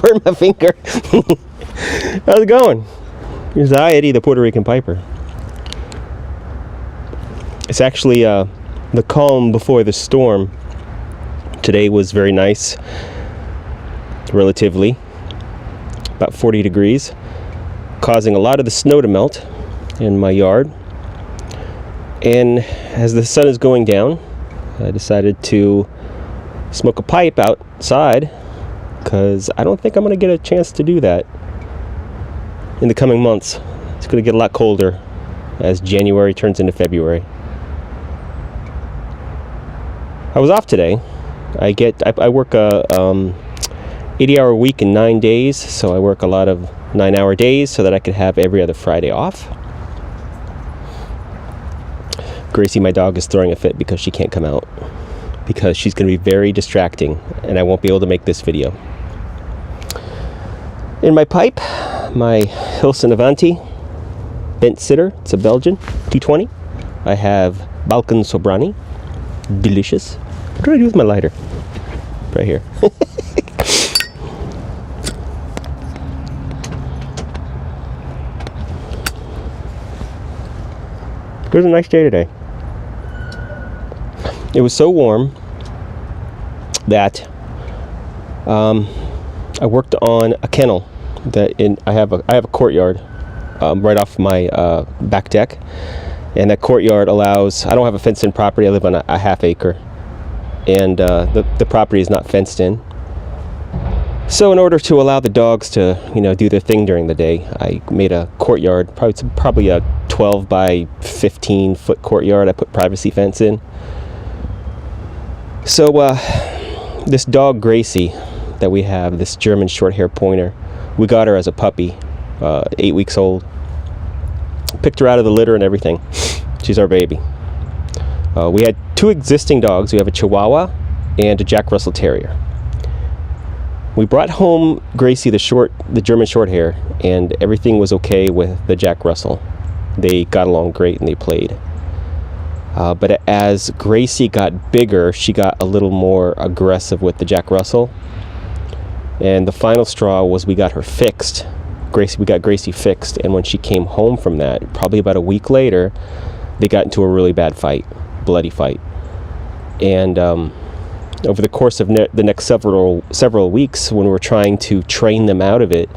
Burn my finger. How's it going? Here's Eddie, the Puerto Rican Piper. It's actually the calm before the storm. Today was very nice, relatively, about 40 degrees, causing a lot of the snow to melt in my yard. And as the sun is going down, I decided to smoke a pipe outside because I don't think I'm going to get a chance to do that in the coming months. It's going to get a lot colder as January turns into February. I was off today. I work a 80-hour week in 9 days, so I work a lot of 9-hour days so that I could have every other Friday off. Gracie, my dog, is throwing a fit because she can't come out because she's going to be very distracting and I won't be able to make this video. In my pipe, my Hilson Avanti bent sitter. It's a Belgian 220. I have Balkan Sobrani. Delicious. What do I do with my lighter? Right here. It was a nice day today. It was so warm that I worked on a kennel I have a courtyard right off my back deck, and that courtyard allows. I don't have a fenced-in property. I live on a half acre, and the property is not fenced in. So in order to allow the dogs to do their thing during the day, I made a courtyard. Probably a 12 by 15 foot courtyard. I put privacy fence in. So this dog Gracie that we have, this German short hair pointer, we got her as a puppy, 8 weeks old. Picked her out of the litter and everything. She's our baby. We had 2 existing dogs. We have a Chihuahua and a Jack Russell Terrier. We brought home Gracie, the German short hair, and everything was okay with the Jack Russell. They got along great and they played. But as Gracie got bigger, she got a little more aggressive with the Jack Russell. And the final straw was we got her fixed. We got Gracie fixed, and when she came home from that, probably about a week later, they got into a really bad fight, bloody fight. And over the course of the next several weeks, when we were trying to train them out of it,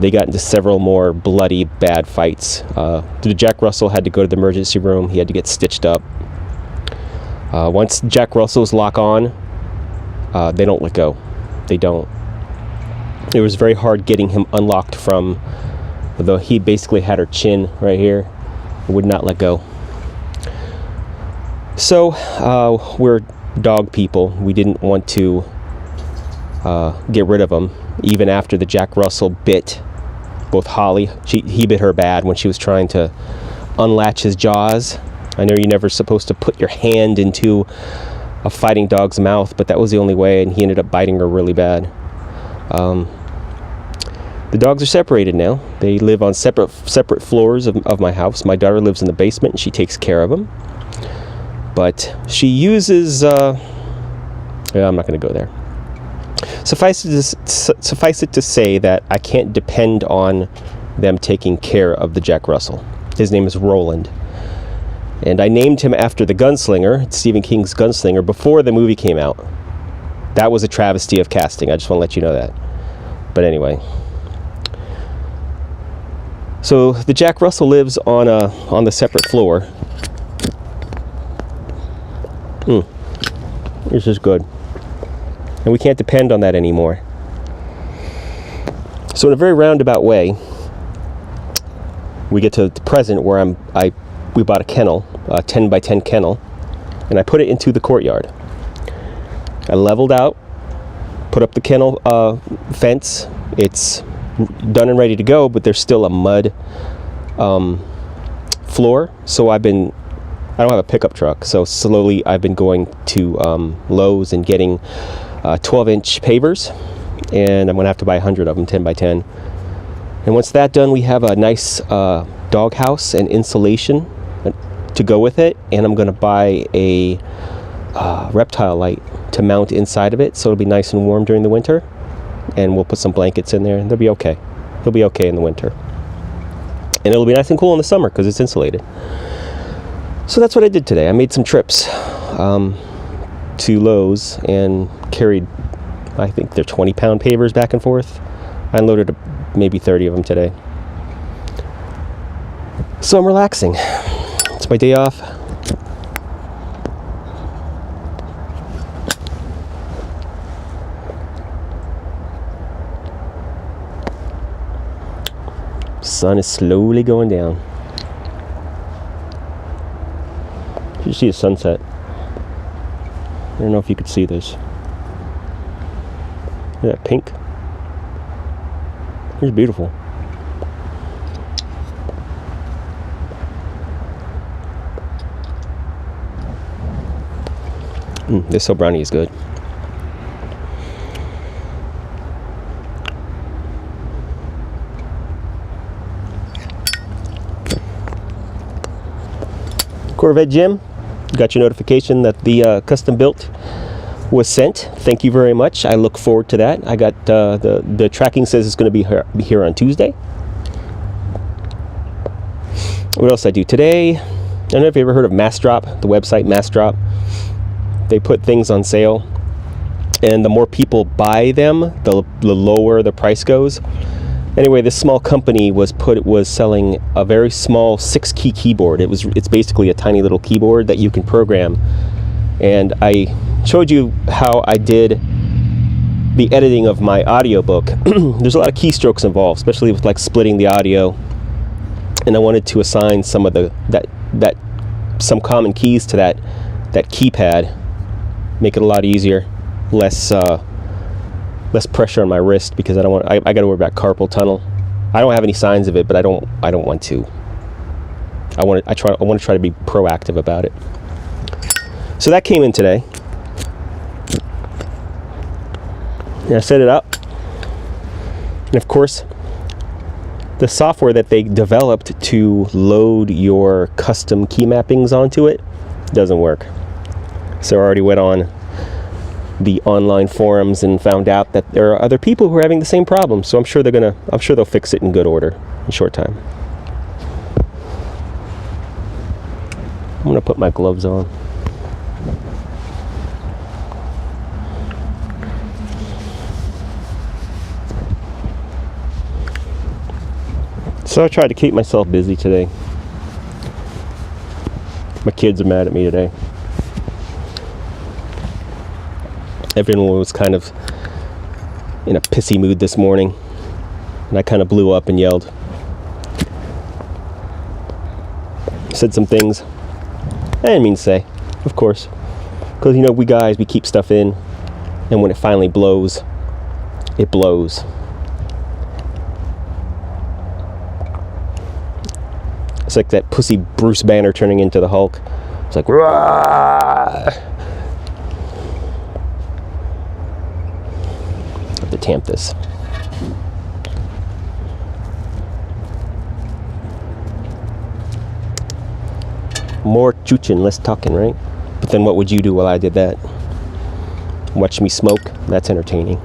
they got into several more bloody, bad fights. The Jack Russell had to go to the emergency room. He had to get stitched up. Once Jack Russells lock on, they don't let go. They don't. It was very hard getting him unlocked from, although he basically had her chin right here, would not let go. So we're dog people. We didn't want to get rid of him, even after the Jack Russell bit both Holly. He bit her bad when she was trying to unlatch his jaws. I know you're never supposed to put your hand into a fighting dog's mouth, but that was the only way, and he ended up biting her really bad. The dogs are separated now. They live on separate floors of my house. My daughter lives in the basement and she takes care of them. But she uses I'm not going to go there. Suffice it to say that I can't depend on them taking care of the Jack Russell. His name is Roland. And I named him after the Gunslinger, Stephen King's Gunslinger, before the movie came out. That was a travesty of casting. I just want to let you know that. But anyway. So the Jack Russell lives on the separate floor. This is good. And we can't depend on that anymore. So in a very roundabout way, we get to the present where we bought a kennel, a 10 by 10 kennel, and I put it into the courtyard. I leveled out, put up the kennel fence. It's done and ready to go, but there's still a mud floor. So I don't have a pickup truck, so slowly I've been going to Lowe's and getting 12-inch pavers, and I'm going to have to buy 100 of them, 10 by 10. And once that's done, we have a nice dog house and insulation to go with it, and I'm going to buy a reptile light to mount inside of it, so it'll be nice and warm during the winter. and we'll put some blankets in there, and they'll be okay. He'll be okay in the winter. And it'll be nice and cool in the summer because it's insulated. So that's what I did today. I made some trips to Lowe's and carried, I think they're 20-pound pavers back and forth. I unloaded maybe 30 of them today. So I'm relaxing. It's my day off. Sun is slowly going down. You see the sunset. I don't know if you could see this. Look at that pink. It's beautiful. This brownie is good. Corvette Jim, got your notification that the custom built was sent. Thank you very much. I look forward to that. I got the tracking says it's going to be here on Tuesday. What else I do today? I don't know if you ever heard of Massdrop, the website Massdrop. They put things on sale, and the more people buy them, the lower the price goes. Anyway, this small company was selling a very small 6-key keyboard. It's basically a tiny little keyboard that you can program. And I showed you how I did the editing of my audiobook. There's a lot of keystrokes involved, especially with like splitting the audio. And I wanted to assign some of some common keys to that keypad, make it a lot easier, less pressure on my wrist, because I got to worry about carpal tunnel. I don't have any signs of it, but I don't want to. I want to try to be proactive about it. So that came in today. And I set it up. And of course, the software that they developed to load your custom key mappings onto it doesn't work. So I already went on the online forums and found out that there are other people who are having the same problem. So I'm sure they'll fix it in good order in short time. I'm gonna put my gloves on. So I tried to keep myself busy today. My kids are mad at me today. Everyone was kind of in a pissy mood this morning, and I kind of blew up and yelled. Said some things I didn't mean to say, of course, because we guys, we keep stuff in, and when it finally blows, it blows. It's like that pussy Bruce Banner turning into the Hulk. It's like, rah! Have to tamp this. More chuchin', less talking, right? But then what would you do while I did that? Watch me smoke? That's entertaining.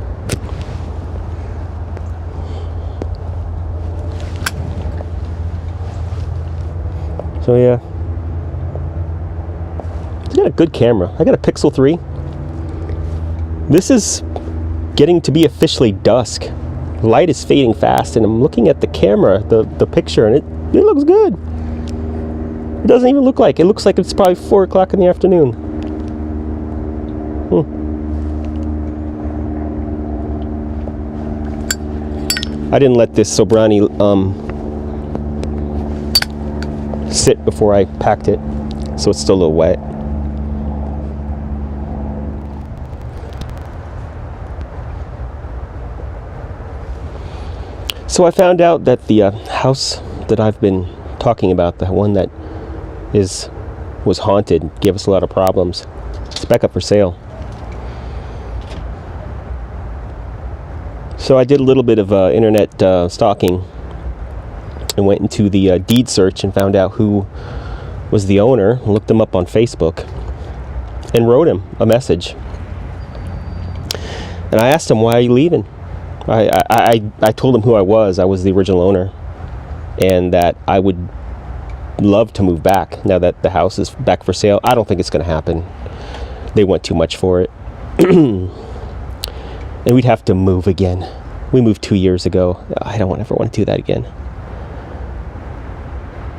So yeah, I got a good camera. I got a Pixel 3. This is getting to be officially dusk. Light is fading fast, and I'm looking at the camera, the picture, and it looks good. It doesn't even look like it. It looks like it's probably 4 o'clock in the afternoon. I didn't let this Sobrani sit before I packed it, so it's still a little wet. So I found out that the house that I've been talking about, the one that was haunted, gave us a lot of problems. It's back up for sale. So I did a little bit of internet stalking and went into the deed search and found out who was the owner, looked them up on Facebook, and wrote him a message. And I asked him, why are you leaving? I told him who I was. I was the original owner, and that I would love to move back now that the house is back for sale. I don't think it's going to happen. They want too much for it. And we'd have to move again. We moved 2 years ago. I don't ever want to do that again.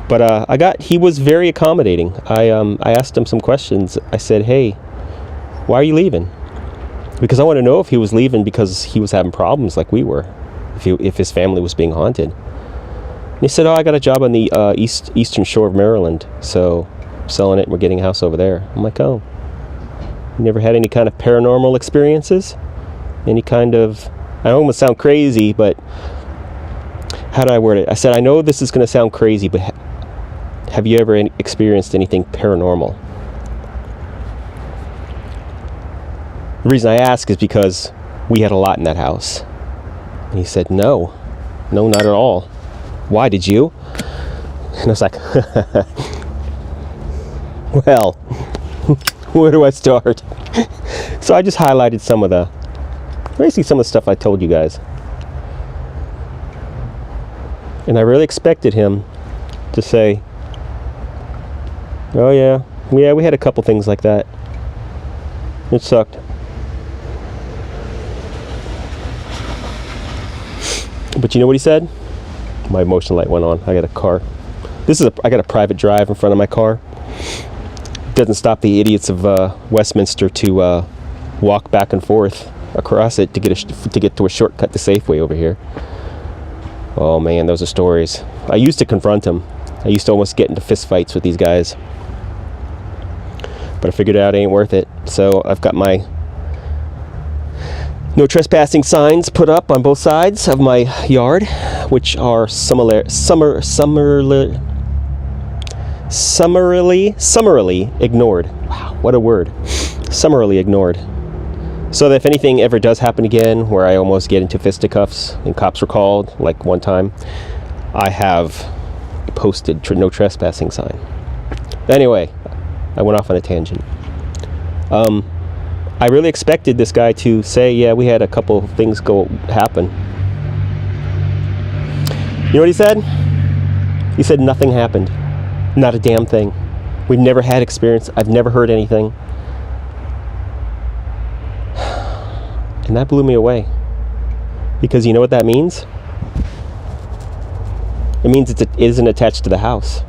But he was very accommodating. I asked him some questions. I said, hey, why are you leaving? Because I want to know if he was leaving because he was having problems like we were, if his family was being haunted. And he said, oh, I got a job on the eastern shore of Maryland, so selling it and we're getting a house over there. I'm like, oh, you never had any kind of paranormal experiences? Any kind of, I don't want to sound crazy, but how do I word it? I said, I know this is going to sound crazy, but have you ever experienced anything paranormal? The reason I ask is because we had a lot in that house. And he said, no, not at all. Why, did you? And I was like, well, where do I start? So I just highlighted basically some of the stuff I told you guys. And I really expected him to say, oh yeah, we had a couple things like that. It sucked. But you know what he said? My motion light went on. I got a car. I got a private drive in front of my car. It doesn't stop the idiots of Westminster to walk back and forth across it to get to a shortcut to Safeway over here. Oh man, those are stories. I used to confront him. I used to almost get into fist fights with these guys. But I figured out it ain't worth it. So I've got my no trespassing signs put up on both sides of my yard, which are summarily ignored. Wow, what a word. Summarily ignored. So that if anything ever does happen again, where I almost get into fisticuffs and cops were called, like one time, I have posted no trespassing sign. Anyway, I went off on a tangent. I really expected this guy to say, yeah, we had a couple of things happen. You know what he said? He said nothing happened. Not a damn thing. We've never had experience. I've never heard anything. And that blew me away. Because you know what that means? It means it isn't attached to the house.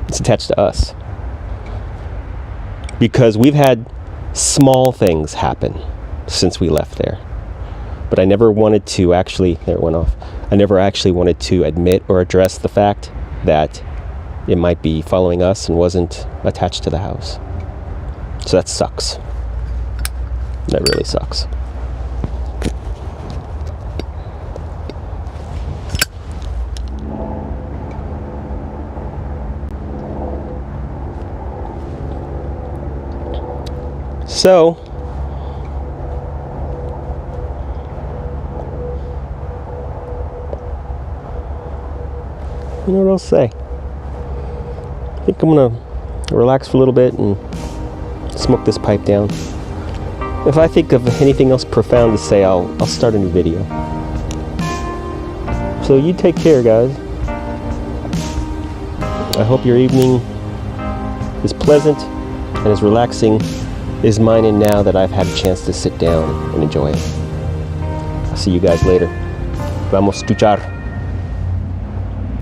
It's attached to us. Because we've had small things happen since we left there. But I never wanted to actually, there it went off. I never actually wanted to admit or address the fact that it might be following us and wasn't attached to the house. So that sucks. That really sucks. So, you know what I'll say? I think I'm gonna relax for a little bit and smoke this pipe down. If I think of anything else profound to say, I'll start a new video. So you take care, guys. I hope your evening is pleasant and as relaxing as mine and now that I've had a chance to sit down and enjoy it. I'll see you guys later. Vamos a escuchar.